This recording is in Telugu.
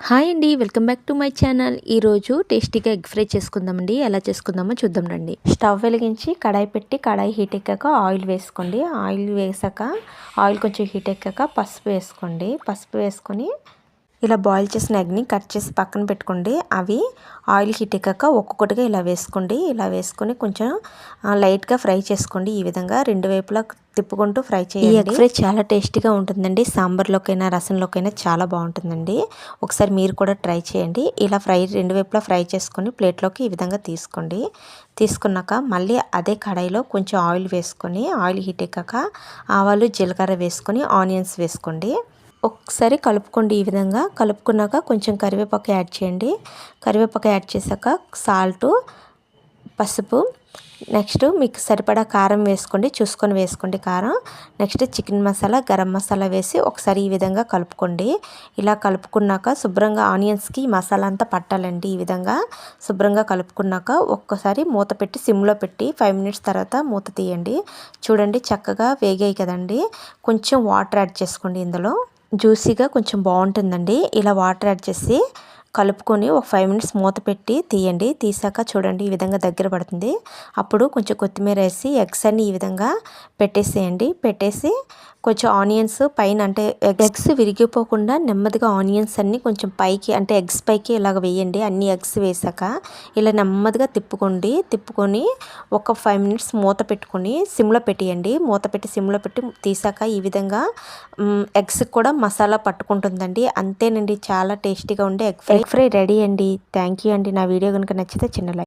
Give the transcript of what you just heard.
హాయ్ అండి, welcome back to my channel. ఈరోజు టేస్టీగా ఎగ్ ఫ్రై చేసుకుందామండి. ఎలా చేసుకుందామో చూద్దాం రండి. స్టవ్ వెలిగించి కడాయి పెట్టి కడాయి హీట్ ఎక్కాక ఆయిల్ వేసుకోండి. ఆయిల్ వేసాక ఆయిల్ కొంచెం హీట్ ఎక్కాక పసుపు వేసుకోండి. పసుపు వేసుకొని ఇలా బాయిల్ చేసిన ఎగ్ని కట్ చేసి పక్కన పెట్టుకోండి. అవి ఆయిల్ హీట్ ఎక్కాక ఒక్కొక్కటిగా ఇలా వేసుకోండి. ఇలా వేసుకొని కొంచెం లైట్గా ఫ్రై చేసుకోండి. ఈ విధంగా రెండు వైపులా తిప్పుకుంటూ ఫ్రై చేయండి. ఈ ఎగ్ ఫ్రై చాలా టేస్టీగా ఉంటుందండి. సాంబార్లోకైనా రసంలోకైనా చాలా బాగుంటుందండి. ఒకసారి మీరు కూడా ట్రై చేయండి. ఇలా రెండు వైపులా ఫ్రై చేసుకొని ప్లేట్లోకి ఈ విధంగా తీసుకోండి. తీసుకున్నాక మళ్ళీ అదే కడాయిలో కొంచెం ఆయిల్ వేసుకొని ఆయిల్ హీట్ ఎక్కాక ఆవాలు జీలకర్ర వేసుకొని ఆనియన్స్ వేసుకోండి. ఒకసారి కలుపుకోండి. ఈ విధంగా కలుపుకున్నాక కొంచెం కరివేపాకు యాడ్ చేయండి. కరివేపాకు యాడ్ చేశాక సాల్టు, పసుపు, నెక్స్ట్ మీకు సరిపడా కారం వేసుకోండి. చూసుకొని వేసుకోండి కారం. నెక్స్ట్ చికెన్ మసాలా, గరం మసాలా వేసి ఒకసారి ఈ విధంగా కలుపుకోండి. ఇలా కలుపుకున్నాక శుభ్రంగా ఆనియన్స్కి మసాలా అంతా పట్టాలండి. ఈ విధంగా శుభ్రంగా కలుపుకున్నాక ఒక్కసారి మూత పెట్టి సిమ్లో పెట్టి 5 మినిట్స్ తర్వాత మూత తీయండి. చూడండి చక్కగా వేగాయి కదండి. కొంచెం వాటర్ యాడ్ చేసుకోండి. ఇందులో జ్యూసీగా కొంచెం బాగుంటుందండి. ఇలా వాటర్ యాడ్ చేసి కలుపుకొని ఒక 5 మినిట్స్ మూత పెట్టి తీయండి. తీసాక చూడండి ఈ విధంగా దగ్గర పడుతుంది. అప్పుడు కొంచెం కొత్తిమీర వేసి ఎగ్స్ అన్ని ఈ విధంగా పెట్టేసేయండి. పెట్టేసి కొంచెం ఆనియన్స్ పైన అంటే ఎగ్స్ విరిగిపోకుండా నెమ్మదిగా ఆనియన్స్ అన్నీ కొంచెం పైకి అంటే ఎగ్స్ పైకి ఇలాగ వేయండి. అన్ని ఎగ్స్ వేసాక ఇలా నెమ్మదిగా తిప్పుకొని ఒక 5 మినిట్స్ మూత పెట్టుకొని సిమ్లో పెట్టేయండి. మూత పెట్టి సిమ్లో పెట్టి తీసాక ఈ విధంగా ఎగ్స్ కూడా మసాలా పట్టుకుంటుందండి. అంతేనండి, చాలా టేస్టీగా ఉండే ఎగ్ ఫ్రై రెడీ అండి. థ్యాంక్ యూ అండి. నా వీడియో కనుక నచ్చితే చిన్న లైక్